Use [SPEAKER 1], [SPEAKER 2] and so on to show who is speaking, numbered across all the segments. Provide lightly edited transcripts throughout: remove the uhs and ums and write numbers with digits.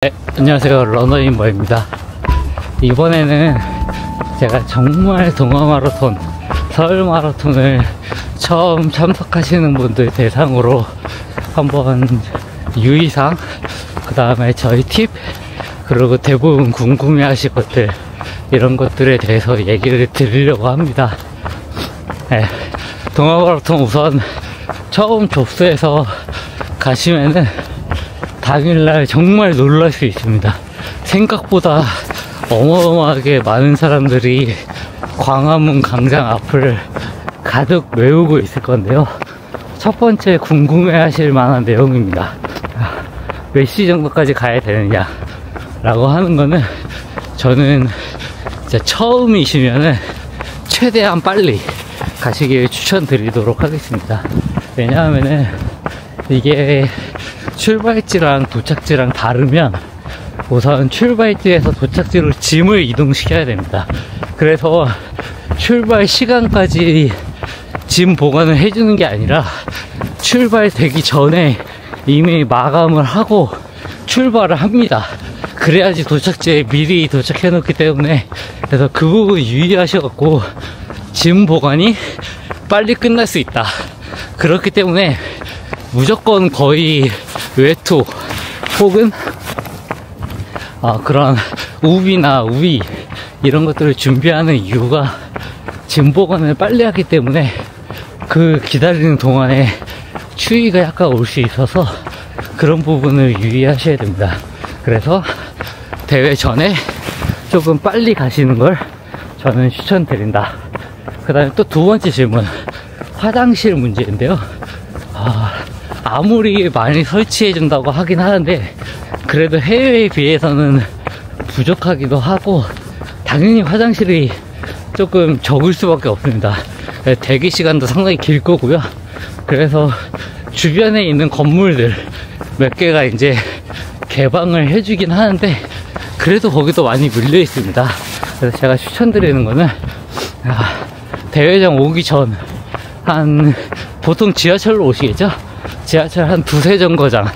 [SPEAKER 1] 네, 안녕하세요. 러너인버입니다. 이번에는 제가 정말 동아마라톤, 서울마라톤을 처음 참석하시는 분들 대상으로 한번 유의사항, 그 다음에 저희 팁, 그리고 대부분 궁금해 하실 것들, 이런 것들에 대해서 얘기를 드리려고 합니다. 네, 동아마라톤 우선 처음 접수해서 가시면은 당일날 정말 놀랄 수 있습니다. 생각보다 어마어마하게 많은 사람들이 광화문 광장 앞을 가득 메우고 있을 건데요. 첫 번째 궁금해 하실 만한 내용입니다. 몇 시 정도까지 가야 되느냐 라고 하는 거는, 저는 이제 처음이시면은 최대한 빨리 가시길 추천드리도록 하겠습니다. 왜냐하면은 이게 출발지랑 도착지랑 다르면 우선 출발지에서 도착지로 짐을 이동시켜야 됩니다. 그래서 출발 시간까지 짐 보관을 해주는 게 아니라 출발되기 전에 이미 마감을 하고 출발을 합니다. 그래야지 도착지에 미리 도착해 놓기 때문에, 그래서 그 부분 유의하셔갖고 짐 보관이 빨리 끝날 수 있다. 그렇기 때문에 무조건 거의 외투 혹은 그런 우비나 우위 이런 것들을 준비하는 이유가 짐 보관을 빨리 하기 때문에 그 기다리는 동안에 추위가 약간 올 수 있어서 그런 부분을 유의하셔야 됩니다. 그래서 대회 전에 조금 빨리 가시는 걸 저는 추천드린다. 그 다음에 또 두 번째 질문, 화장실 문제인데요. 아무리 많이 설치해 준다고 하긴 하는데 그래도 해외에 비해서는 부족하기도 하고, 당연히 화장실이 조금 적을 수밖에 없습니다. 대기 시간도 상당히 길 거고요. 그래서 주변에 있는 건물들 몇 개가 이제 개방을 해주긴 하는데 그래도 거기도 많이 밀려 있습니다. 그래서 제가 추천드리는 거는 대회장 오기 전 보통 지하철로 오시겠죠? 지하철 한 두세 정거장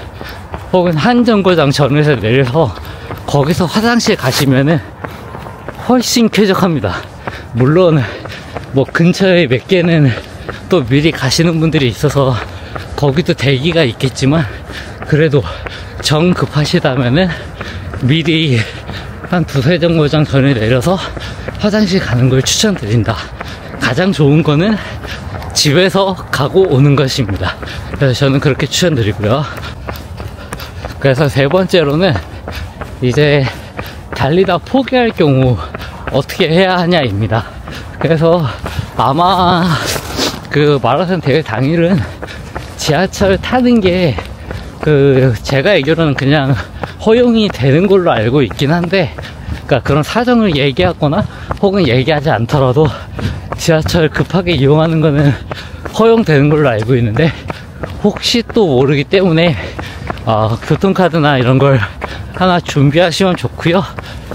[SPEAKER 1] 혹은 한 정거장 전에서 내려서 거기서 화장실 가시면은 훨씬 쾌적합니다. 물론 뭐 근처에 몇 개는 또 미리 가시는 분들이 있어서 거기도 대기가 있겠지만, 그래도 정 급하시다면은 미리 한 두세 정거장 전에 내려서 화장실 가는 걸 추천드린다. 가장 좋은 거는 집에서 가고 오는 것입니다. 그래서 저는 그렇게 추천드리고요. 그래서 세 번째로는 이제 달리다 포기할 경우 어떻게 해야 하냐입니다. 그래서 아마 그 마라톤 대회 당일은 지하철 타는 게 제가 알기로는 그냥 허용이 되는 걸로 알고 있긴 한데, 그러니까 그런 사정을 얘기하거나 혹은 얘기하지 않더라도 지하철 급하게 이용하는 거는 허용되는 걸로 알고 있는데, 혹시 또 모르기 때문에 교통카드나 이런 걸 하나 준비하시면 좋고요.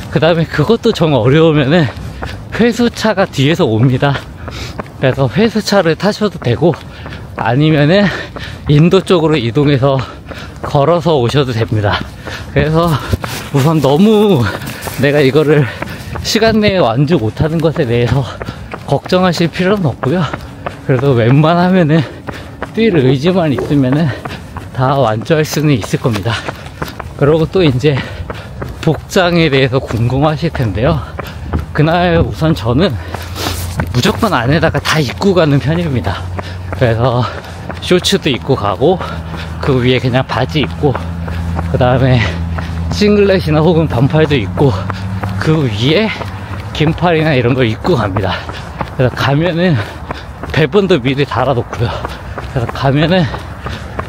[SPEAKER 1] 그 다음에 그것도 정 어려우면은 회수차가 뒤에서 옵니다. 그래서 회수차를 타셔도 되고, 아니면은 인도 쪽으로 이동해서 걸어서 오셔도 됩니다. 그래서 우선 너무 내가 이거를 시간 내에 완주 못하는 것에 대해서 걱정하실 필요는 없고요. 그래도 웬만하면은 뛸 의지만 있으면은 다 완주할 수는 있을 겁니다. 그리고 또 이제 복장에 대해서 궁금하실 텐데요. 그날 우선 저는 무조건 안에다가 다 입고 가는 편입니다. 그래서 쇼츠도 입고 가고, 그 위에 그냥 바지 입고, 그 다음에 싱글렛이나 혹은 반팔도 입고, 그 위에 긴팔이나 이런 걸 입고 갑니다. 그래서 가면은 배번도 미리 달아놓고요. 그래서 가면은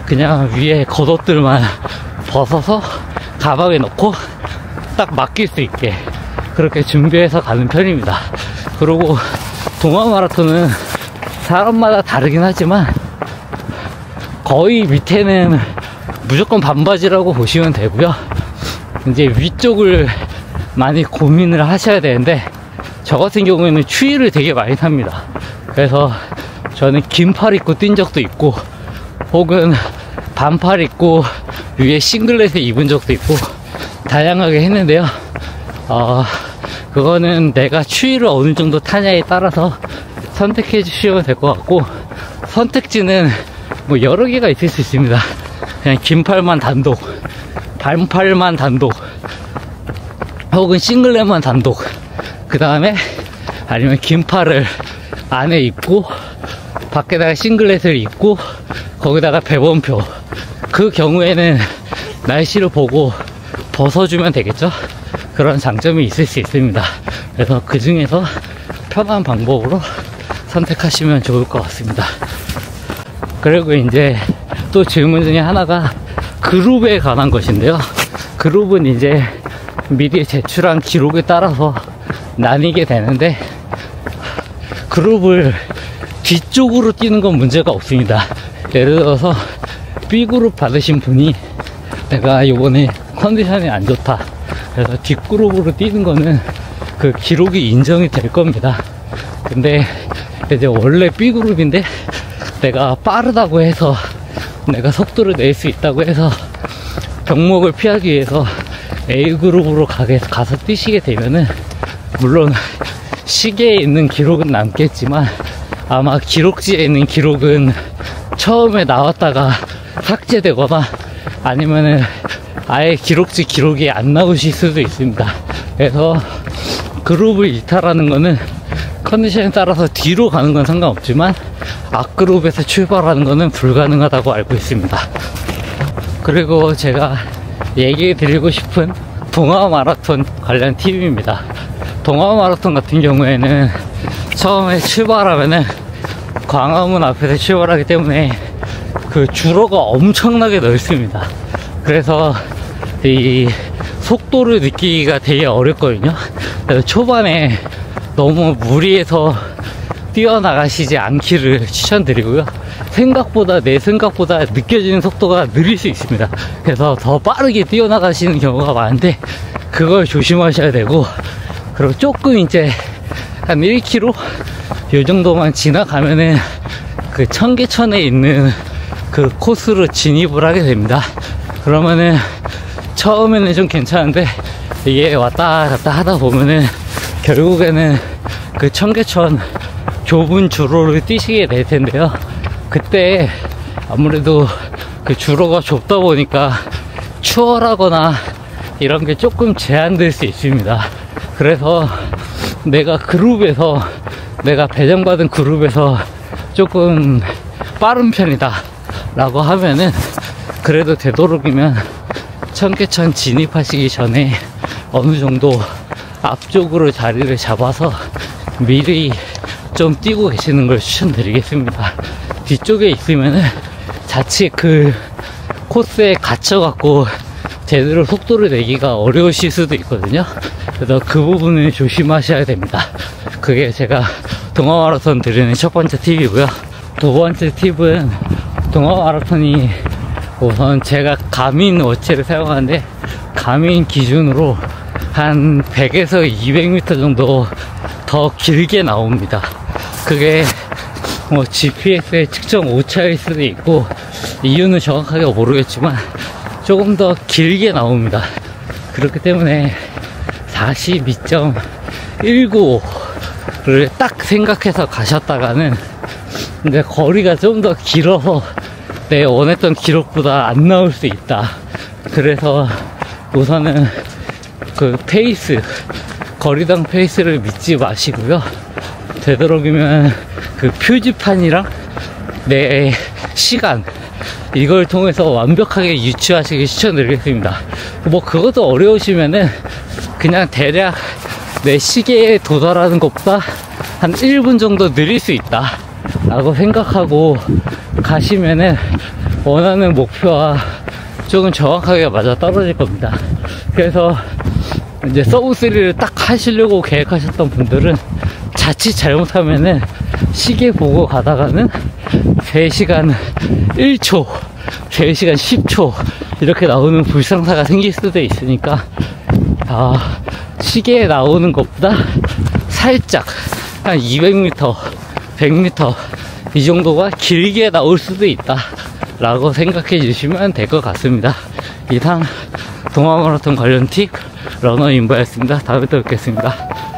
[SPEAKER 1] 그냥 위에 겉옷들만 벗어서 가방에 넣고 딱 맡길 수 있게 그렇게 준비해서 가는 편입니다. 그리고 동아마라톤은 사람마다 다르긴 하지만 거의 밑에는 무조건 반바지라고 보시면 되고요. 이제 위쪽을 많이 고민을 하셔야 되는데, 저 같은 경우에는 추위를 되게 많이 탑니다. 그래서 저는 긴팔 입고 뛴 적도 있고, 혹은 반팔 입고 위에 싱글렛을 입은 적도 있고, 다양하게 했는데요. 그거는 내가 추위를 어느 정도 타냐에 따라서 선택해 주시면 될 것 같고, 선택지는 뭐 여러 개가 있을 수 있습니다. 그냥 긴팔만 단독, 반팔만 단독, 혹은 싱글렛만 단독, 그 다음에 아니면 긴팔을 안에 입고 밖에다가 싱글렛을 입고 거기다가 배번표. 그 경우에는 날씨를 보고 벗어주면 되겠죠. 그런 장점이 있을 수 있습니다. 그래서 그 중에서 편한 방법으로 선택하시면 좋을 것 같습니다. 그리고 이제 또 질문 중에 하나가 그룹에 관한 것인데요. 그룹은 이제 미리 제출한 기록에 따라서 나뉘게 되는데, 그룹을 뒤쪽으로 뛰는 건 문제가 없습니다. 예를 들어서 B그룹 받으신 분이 내가 요번에 컨디션이 안 좋다, 그래서 뒷그룹으로 뛰는 거는 그 기록이 인정이 될 겁니다. 근데 이제 원래 B그룹인데 내가 빠르다고 해서, 내가 속도를 낼 수 있다고 해서 병목을 피하기 위해서 A그룹으로 가서 뛰시게 되면은, 물론 시계에 있는 기록은 남겠지만 아마 기록지에 있는 기록은 처음에 나왔다가 삭제되거나 아니면은 아예 기록지 기록이 안 나오실 수도 있습니다. 그래서 그룹을 이탈하는 거는 컨디션에 따라서 뒤로 가는 건 상관없지만 앞그룹에서 출발하는 거는 불가능하다고 알고 있습니다. 그리고 제가 얘기 드리고 싶은 동아 마라톤 관련 팁입니다. 동아 마라톤 같은 경우에는 처음에 출발하면은 광화문 앞에서 출발하기 때문에 그 주로가 엄청나게 넓습니다. 그래서 이 속도를 느끼기가 되게 어렵거든요. 그래서 초반에 너무 무리해서 뛰어나가시지 않기를 추천드리고요. 내 생각보다 느껴지는 속도가 느릴 수 있습니다. 그래서 더 빠르게 뛰어나가시는 경우가 많은데 그걸 조심하셔야 되고, 그리고 조금 이제 한 1km 요 정도만 지나가면은 그 청계천에 있는 그 코스로 진입을 하게 됩니다. 그러면은 처음에는 좀 괜찮은데 이게 왔다 갔다 하다 보면은 결국에는 그 청계천 좁은 주로를 뛰시게 될 텐데요. 그때 아무래도 그 주로가 좁다 보니까 추월하거나 이런 게 조금 제한될 수 있습니다. 그래서 내가 배정받은 그룹에서 조금 빠른 편이다 라고 하면은, 그래도 되도록이면 청계천 진입하시기 전에 어느 정도 앞쪽으로 자리를 잡아서 미리 좀 뛰고 계시는 걸 추천드리겠습니다. 뒤쪽에 있으면은 자칫 그 코스에 갇혀갖고 제대로 속도를 내기가 어려우실 수도 있거든요. 그래서 그 부분을 조심하셔야 됩니다. 그게 제가 동아 마라톤 드리는 첫 번째 팁이고요. 두 번째 팁은, 동아 마라톤이 우선 제가 가민 워치를 사용하는데 가민 기준으로 한 100에서 200m 정도 더 길게 나옵니다. 그게 뭐 GPS의 측정 오차일 수도 있고 이유는 정확하게 모르겠지만 조금 더 길게 나옵니다. 그렇기 때문에 42.195를 딱 생각해서 가셨다가는 근데 거리가 좀 더 길어서 내 원했던 기록보다 안 나올 수 있다. 그래서 우선은 그 페이스, 거리당 페이스를 믿지 마시고요. 되도록이면 그 표지판이랑 내 시간, 이걸 통해서 완벽하게 유추하시기 추천드리겠습니다. 뭐 그것도 어려우시면은 그냥 대략 내 시계에 도달하는 것보다 한 1분 정도 느릴 수 있다 라고 생각하고 가시면은 원하는 목표와 조금 정확하게 맞아 떨어질 겁니다. 그래서 이제 서브3를 딱 하시려고 계획하셨던 분들은 자칫 잘못하면은 시계 보고 가다가는 3시간 1초, 3시간 10초 이렇게 나오는 불상사가 생길 수도 있으니까 시계에 나오는 것보다 살짝 한 200m, 100m 이 정도가 길게 나올 수도 있다 라고 생각해 주시면 될 것 같습니다. 이상 동아 마라톤 관련 팁 러너 인바였습니다. 다음에 또 뵙겠습니다.